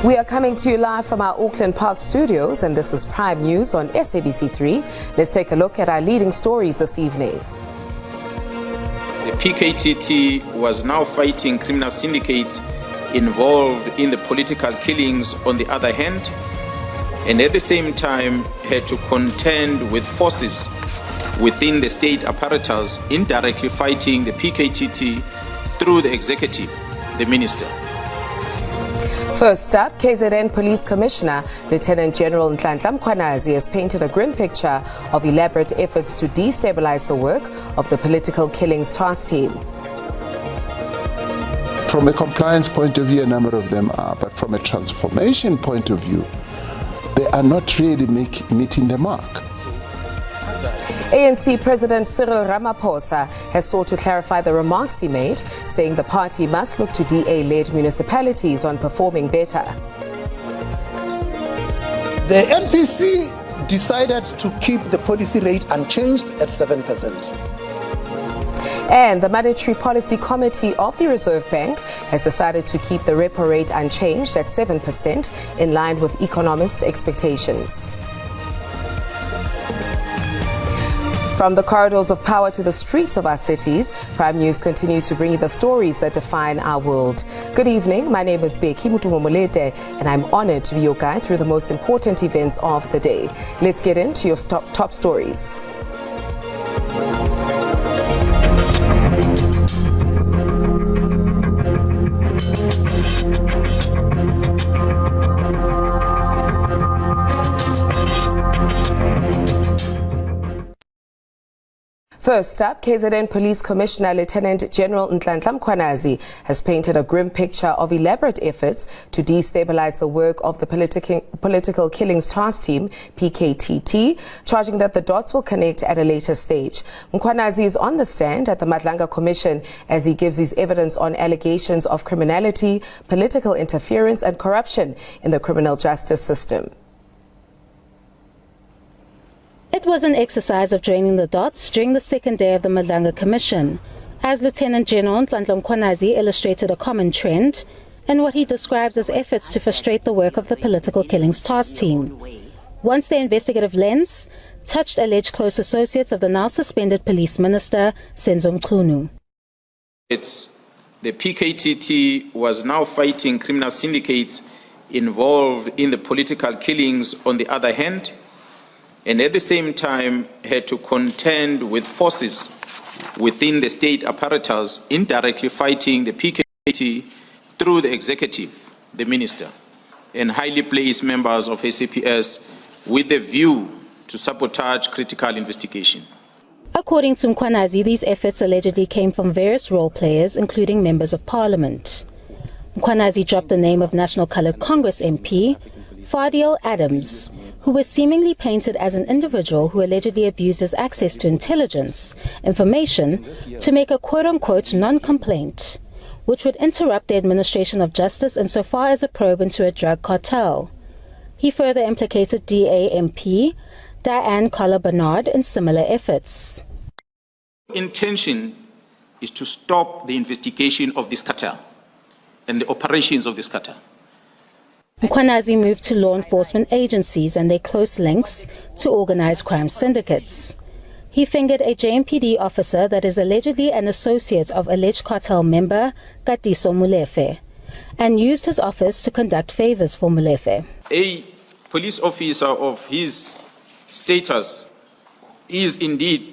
We are coming to you live from our Auckland Park studios, and this is Prime News on SABC3. Let's take a look at our leading stories this evening. The PKTT was now fighting criminal syndicates involved in the political killings on the other hand, and at the same time had to contend with forces within the state apparatus indirectly fighting the PKTT through the executive, the minister. First up, KZN Police Commissioner Lieutenant General Nhlanhla Mkhwanazi has painted a grim picture of elaborate efforts to destabilize the work of the political killings task team. From a compliance point of view, a number of them are, but from a transformation point of view, they are not really meeting the mark. ANC President Cyril Ramaphosa has sought to clarify the remarks he made, saying the party must look to DA-led municipalities on performing better. The NPC decided to keep the policy rate unchanged at 7%. And the Monetary Policy Committee of the Reserve Bank has decided to keep the repo rate unchanged at 7% in line with economist expectations. From the corridors of power to the streets of our cities, Prime News continues to bring you the stories that define our world. Good evening, my name is Beki Mutumomolete, and I'm honored to be your guide through the most important events of the day. Let's get into your top stories. First up, KZN Police Commissioner Lieutenant General Nhlanhla Mkhwanazi has painted a grim picture of elaborate efforts to destabilize the work of the political killings task team, PKTT, charging that the dots will connect at a later stage. Mkhwanazi is on the stand at the Madlanga Commission as he gives his evidence on allegations of criminality, political interference and corruption in the criminal justice system. It was an exercise of joining the dots during the second day of the Madlanga Commission, as Lieutenant General Nhlanhla Mkhwanazi illustrated a common trend in what he describes as efforts to frustrate the work of the political killings task team. Once the investigative lens touched alleged close associates of the now suspended police minister, Senzo Mchunu. The PKTT was now fighting criminal syndicates involved in the political killings on the other hand, and at the same time had to contend with forces within the state apparatus indirectly fighting the PKT through the executive, the minister, and highly placed members of SAPS with the view to sabotage critical investigation. According to Mkhwanazi, these efforts allegedly came from various role players, including members of parliament. Mkhwanazi dropped the name of National Coloured Congress MP, Fadiel Adams, who was seemingly painted as an individual who allegedly abused his access to intelligence information to make a quote-unquote non-complaint, which would interrupt the administration of justice insofar as a probe into a drug cartel. He further implicated DA MP Diane Collar-Bernard in similar efforts. Intention is to stop the investigation of this cartel and the operations of this cartel. Mkhwanazi moved to law enforcement agencies and their close links to organized crime syndicates. He fingered a JMPD officer that is allegedly an associate of alleged cartel member Katiso Molefe and used his office to conduct favors for Molefe. A police officer of his status is indeed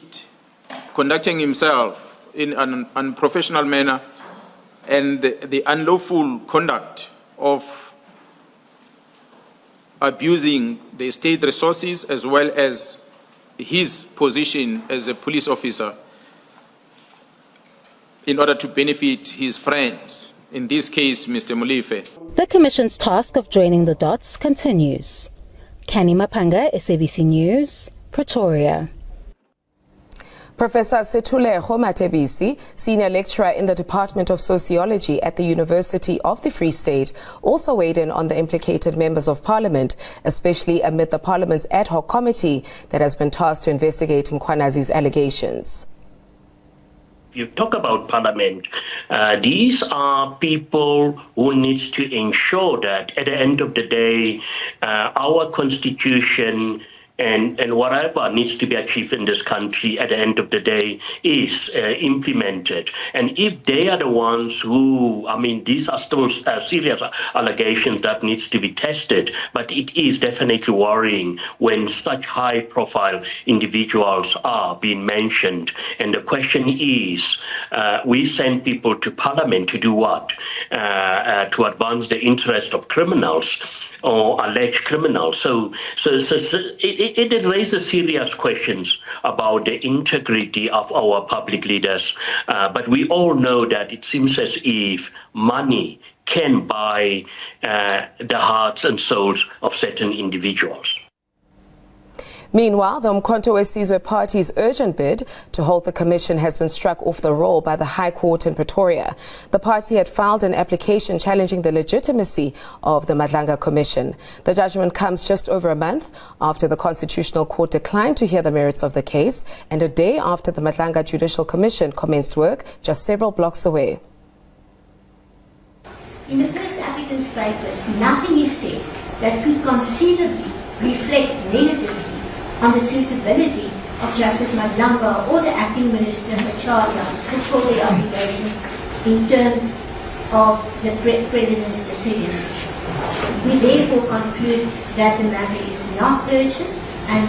conducting himself in an unprofessional manner, and the unlawful conduct of abusing the state resources as well as his position as a police officer in order to benefit his friends, in this case Mr. Molefe. The Commission's task of joining the dots continues. Kani Mapanga, SABC News, Pretoria. Professor Sethuleho Matebisi, senior lecturer in the Department of Sociology at the University of the Free State, also weighed in on the implicated members of Parliament, especially amid the Parliament's ad hoc committee that has been tasked to investigate Mkhwanazi's allegations. You talk about Parliament. These are people who need to ensure that at the end of the day, our constitution and whatever needs to be achieved in this country at the end of the day is implemented. And if they are the ones who, these are still serious allegations that needs to be tested, but it is definitely worrying when such high-profile individuals are being mentioned. And the question is, we send people to Parliament to do what? To advance the interest of criminals or alleged criminals. So it raises serious questions about the integrity of our public leaders. But we all know that it seems as if money can buy the hearts and souls of certain individuals. Meanwhile, the Umkhonto weSizwe Party's urgent bid to hold the commission has been struck off the roll by the High Court in Pretoria. The party had filed an application challenging the legitimacy of the Madlanga Commission. The judgment comes just over a month after the Constitutional Court declined to hear the merits of the case and a day after the Madlanga Judicial Commission commenced work just several blocks away. In the first applicant's papers, nothing is said that could conceivably reflect negatively on the suitability of Justice Madlanga or the Acting Minister Macharia to fulfill their obligations in terms of the President's decisions. We therefore conclude that the matter is not urgent and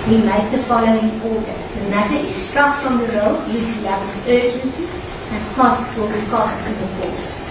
we make the following order. The matter is struck from the roll due to lack of urgency and cost will be cost in the course.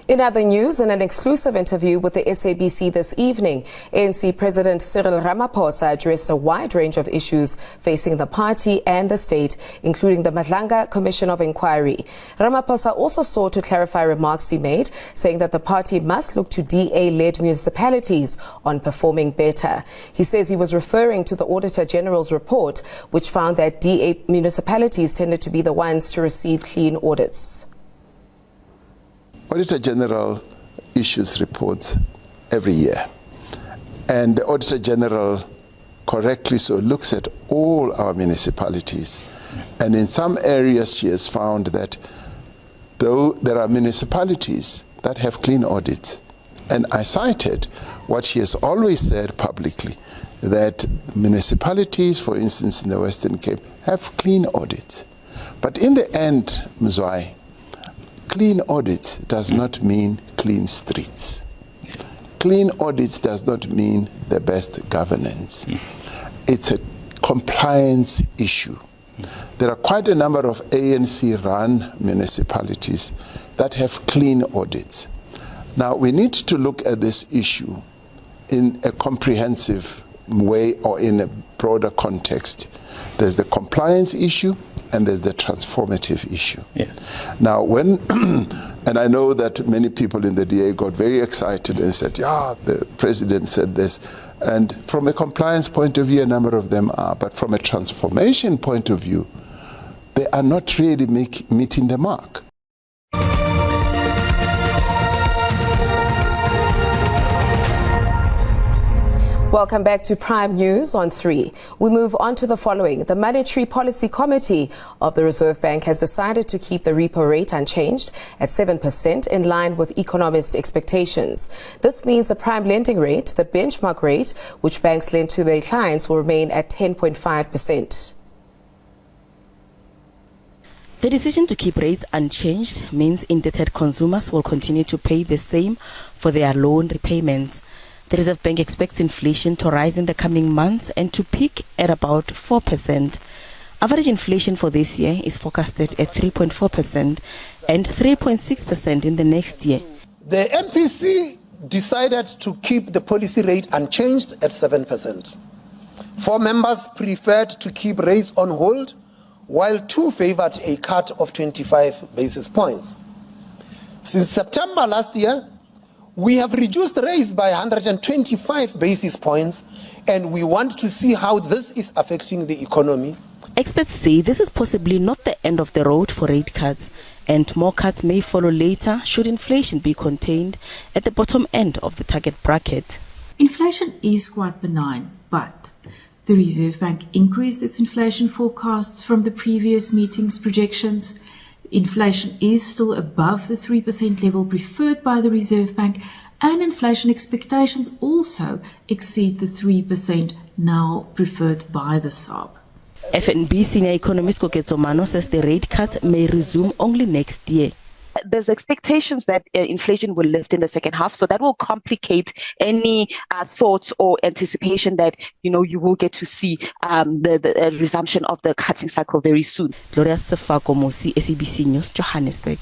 In other news, in an exclusive interview with the SABC this evening, ANC President Cyril Ramaphosa addressed a wide range of issues facing the party and the state, including the Madlanga Commission of Inquiry. Ramaphosa also sought to clarify remarks he made, saying that the party must look to DA-led municipalities on performing better. He says he was referring to the Auditor General's report, which found that DA municipalities tended to be the ones to receive clean audits. Auditor General issues reports every year, and the Auditor General correctly so looks at all our municipalities, and in some areas she has found that though there are municipalities that have clean audits, and I cited what she has always said publicly, that municipalities, for instance in the Western Cape, have clean audits. But in the end, Mzwai, clean audits does not mean clean streets. Clean audits does not mean the best governance. It's a compliance issue. There are quite a number of ANC-run municipalities that have clean audits. Now, we need to look at this issue in a comprehensive way or in a broader context. There's the compliance issue, and there's the transformative issue. Yes. Now, when, and I know that many people in the DA got very excited and said, yeah, the president said this. And from a compliance point of view, a number of them are. But from a transformation point of view, they are not really meeting the mark. Welcome back to Prime News on 3. We move on to the following. The Monetary Policy Committee of the Reserve Bank has decided to keep the repo rate unchanged at 7% in line with economist expectations. This means the prime lending rate, the benchmark rate, which banks lend to their clients, will remain at 10.5%. The decision to keep rates unchanged means indebted consumers will continue to pay the same for their loan repayments. The Reserve Bank expects inflation to rise in the coming months and to peak at about 4%. Average inflation for this year is forecasted at 3.4% and 3.6% in the next year. The MPC decided to keep the policy rate unchanged at 7%. 4 members preferred to keep rates on hold, while 2 favored a cut of 25 basis points. Since September last year, we have reduced rates by 125 basis points, and we want to see how this is affecting the economy. Experts say this is possibly not the end of the road for rate cuts, and more cuts may follow later should inflation be contained at the bottom end of the target bracket. Inflation is quite benign, but the Reserve Bank increased its inflation forecasts from the previous meeting's projections. Inflation is still above the 3% level preferred by the Reserve Bank, and inflation expectations also exceed the 3% now preferred by the SAB. FNB senior economist Koketso Mano says the rate cuts may resume only next year. There's expectations that inflation will lift in the second half, so that will complicate any thoughts or anticipation that you will get to see the resumption of the cutting cycle very soon. Gloria Sefako Mosi, SABC News, Johannesburg.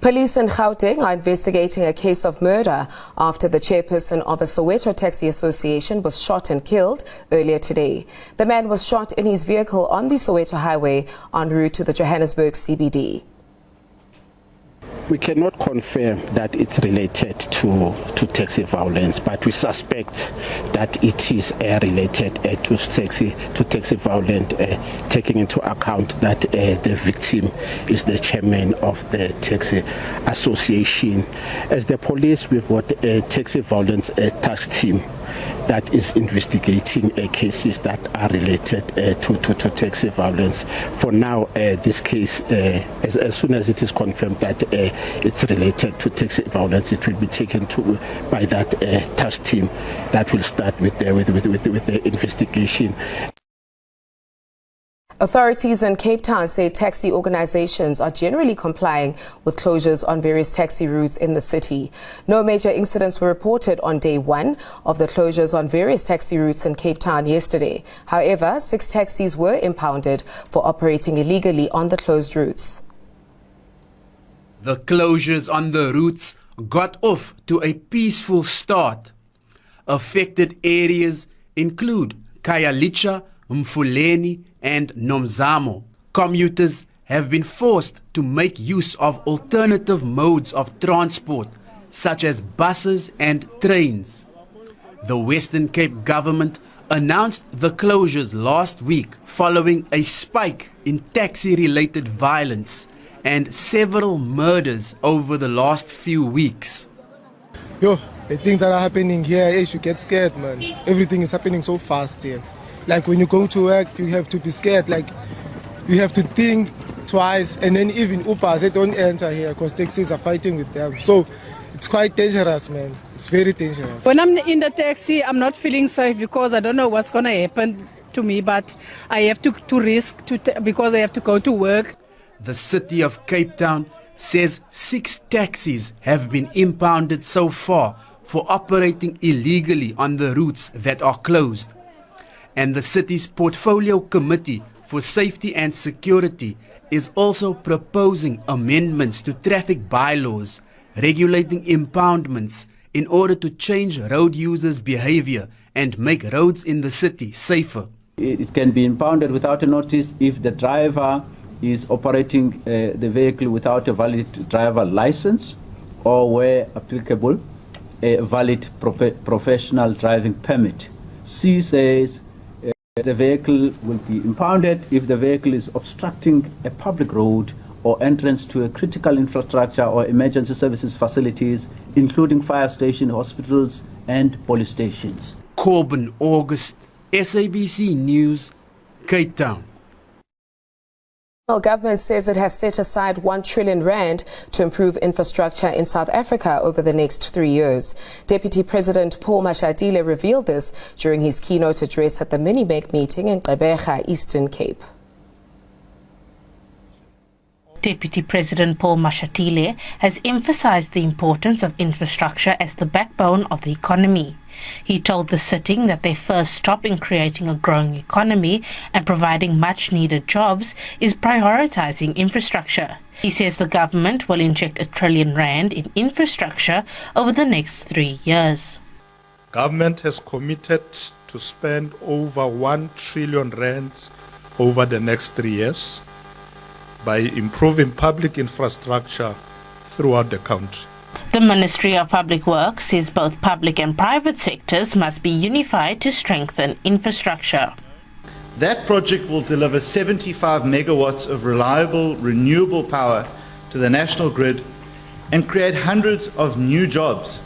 Police in Gauteng are investigating a case of murder after the chairperson of a Soweto Taxi Association was shot and killed earlier today. The man was shot in his vehicle on the Soweto Highway en route to the Johannesburg CBD. We cannot confirm that it's related to taxi violence, but we suspect that it is related to taxi violence, taking into account that the victim is the chairman of the taxi association. As the police, we've got a taxi violence task team that is investigating cases that are related to taxi violence. For now, this case, as soon as it is confirmed that it's related to taxi violence, it will be taken by that task team that will start with the investigation. Authorities in Cape Town say taxi organizations are generally complying with closures on various taxi routes in the city. No major incidents were reported on day one of the closures on various taxi routes in Cape Town yesterday. However, 6 taxis were impounded for operating illegally on the closed routes. The closures on the routes got off to a peaceful start. Affected areas include Khayelitsha, Mfuleni and Nomzamo. Commuters have been forced to make use of alternative modes of transport, such as buses and trains. The Western Cape government announced the closures last week following a spike in taxi-related violence and several murders over the last few weeks. The things that are happening here, you get scared, man. Everything is happening so fast here. Like when you go to work, you have to be scared. Like you have to think twice, and then even Ubers, they don't enter here because taxis are fighting with them. So it's quite dangerous, man. It's very dangerous. When I'm in the taxi, I'm not feeling safe because I don't know what's going to happen to me, but I have to risk because I have to go to work. The city of Cape Town says 6 taxis have been impounded so far for operating illegally on the routes that are closed. And the city's Portfolio Committee for Safety and Security is also proposing amendments to traffic bylaws regulating impoundments in order to change road users' behavior and make roads in the city safer. It can be impounded without a notice if the driver is operating the vehicle without a valid driver license, or where applicable, a valid professional driving permit. C says the vehicle will be impounded if the vehicle is obstructing a public road or entrance to a critical infrastructure or emergency services facilities, including fire stations, hospitals and police stations. Corbin August, SABC News, Cape Town. The government says it has set aside 1 trillion rand to improve infrastructure in South Africa over the next 3 years. Deputy President Paul Mashatile revealed this during his keynote address at the Mini-Meg meeting in Gqeberha, Eastern Cape. Deputy President Paul Mashatile has emphasized the importance of infrastructure as the backbone of the economy. He told the sitting that their first stop in creating a growing economy and providing much-needed jobs is prioritizing infrastructure. He says the government will inject 1 trillion rand in infrastructure over the next 3 years. Government has committed to spend over 1 trillion rand over the next 3 years by improving public infrastructure throughout the country. The Ministry of Public Works says both public and private sectors must be unified to strengthen infrastructure. That project will deliver 75 megawatts of reliable, renewable power to the national grid and create hundreds of new jobs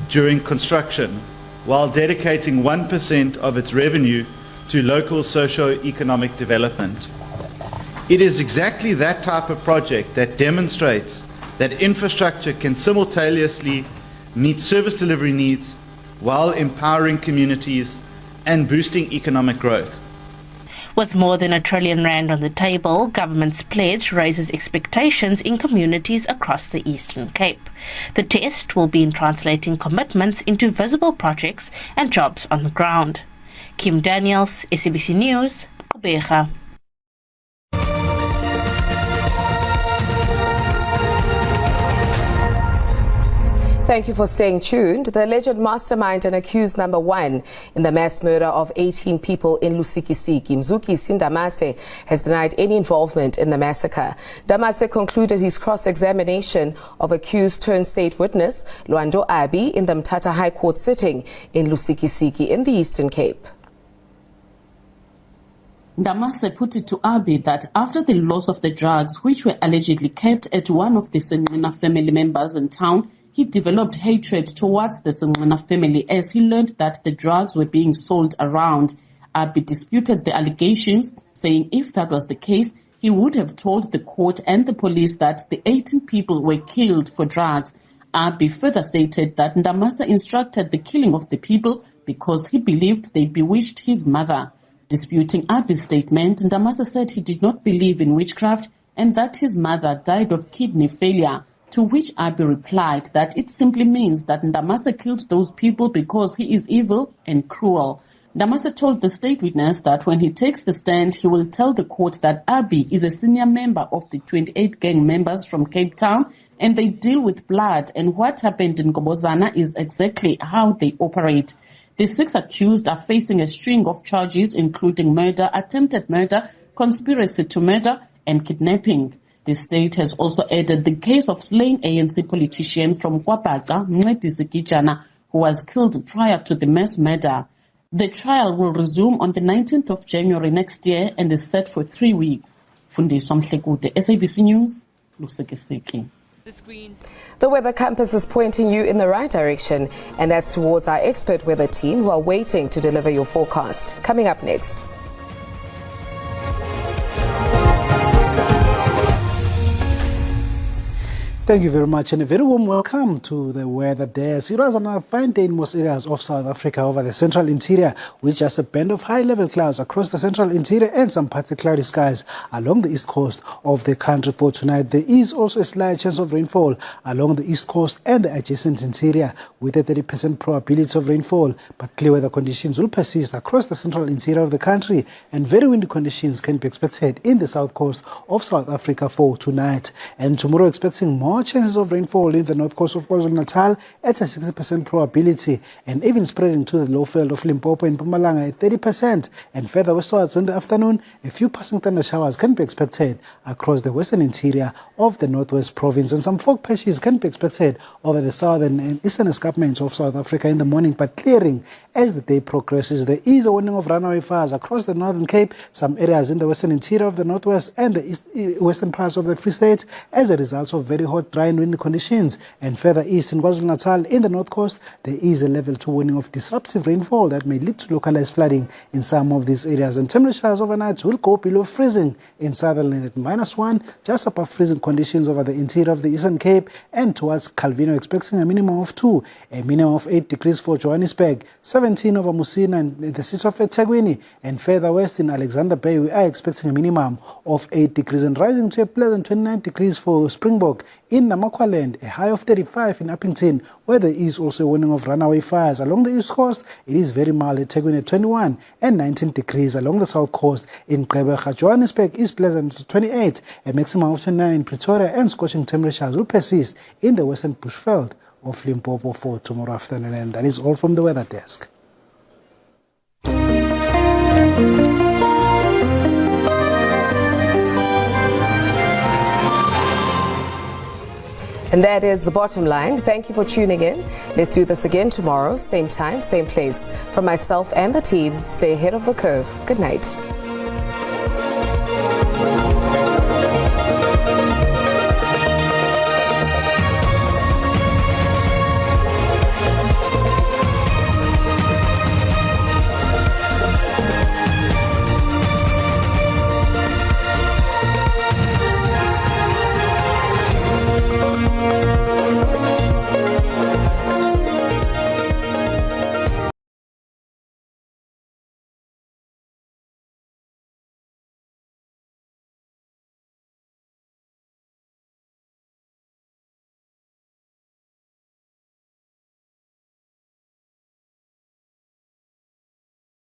during construction, while dedicating 1% of its revenue to local socio-economic development. It is exactly that type of project that demonstrates that infrastructure can simultaneously meet service delivery needs while empowering communities and boosting economic growth. With more than R1 trillion on the table, government's pledge raises expectations in communities across the Eastern Cape. The test will be in translating commitments into visible projects and jobs on the ground. Kim Daniels, SABC News, Gqeberha. Thank you for staying tuned. The alleged mastermind and accused number one in the mass murder of 18 people in Lusikisiki, Mzukisi Ndamase, has denied any involvement in the massacre. Ndamase concluded his cross-examination of accused turned state witness Lwando Abi in the Mthatha High Court sitting in Lusikisiki in the Eastern Cape. Ndamase put it to Abi that after the loss of the drugs, which were allegedly kept at one of the Sengqina family members in town, he developed hatred towards the Sengqina family as he learned that the drugs were being sold around. Abi disputed the allegations, saying if that was the case, he would have told the court and the police that the 18 people were killed for drugs. Abi further stated that Ndamase instructed the killing of the people because he believed they bewitched his mother. Disputing Abi's statement, Ndamase said he did not believe in witchcraft and that his mother died of kidney failure. To which Abi replied that it simply means that Ndamase killed those people because he is evil and cruel. Ndamase told the state witness that when he takes the stand, he will tell the court that Abi is a senior member of the 28 gang members from Cape Town and they deal with blood, and what happened in Gqobozana is exactly how they operate. The 6 accused are facing a string of charges including murder, attempted murder, conspiracy to murder and kidnapping. The state has also added the case of slain ANC politician from KwaBhaca, Lusikisiki, who was killed prior to the mass murder. The trial will resume on the 19th of January next year and is set for 3 weeks. Fundiswa Mhlekude, SABC News, Lusikisiki. The Weather Campus is pointing you in the right direction, and that's towards our expert weather team who are waiting to deliver your forecast. Coming up next. Thank you very much and a very warm welcome to the weather desk. It was another fine day in most areas of South Africa over the central interior, with just a band of high-level clouds across the central interior and some partly cloudy skies along the east coast of the country for tonight. There is also a slight chance of rainfall along the east coast and the adjacent interior with a 30% probability of rainfall, but clear weather conditions will persist across the central interior of the country and very windy conditions can be expected in the south coast of South Africa for tonight. And tomorrow expecting more chances of rainfall in the north coast of KwaZulu-Natal at a 60% probability and even spreading to the low field of Limpopo and Mpumalanga at 30%, and further westwards in the afternoon, a few passing thunder showers can be expected across the western interior of the northwest province, and some fog patches can be expected over the southern and eastern escarpments of South Africa in the morning, but clearing as the day progresses. There is a warning of runaway fires across the Northern Cape, some areas in the western interior of the northwest and the western parts of the Free State as a result of very hot, dry and windy conditions. And further east in KwaZulu-Natal in the north coast, there is a level 2 warning of disruptive rainfall that may lead to localized flooding in some of these areas. And temperatures overnight will go below freezing in Sutherland at -1, just above freezing conditions over the interior of the Eastern Cape, and towards Calvino expecting a minimum of 2, a minimum of 8 degrees for Johannesburg, 17 over Musina and the city of eThekwini, and further west in Alexander Bay we are expecting a minimum of 8 degrees and rising to a pleasant 29 degrees for Springbok. In Namakwaland, a high of 35 in Uppington, where there is also a warning of runaway fires. Along the east coast, it is very mild at eThekwini at 21 and 19 degrees along the south coast. In Gqeberha, Johannesburg is pleasant to 28, a maximum of 29 in Pretoria, and scorching temperatures will persist in the western bushveld of Limpopo for tomorrow afternoon. And that is all from the weather desk. And that is the bottom line. Thank you for tuning in. Let's do this again tomorrow, same time, same place. From myself and the team, stay ahead of the curve. Good night.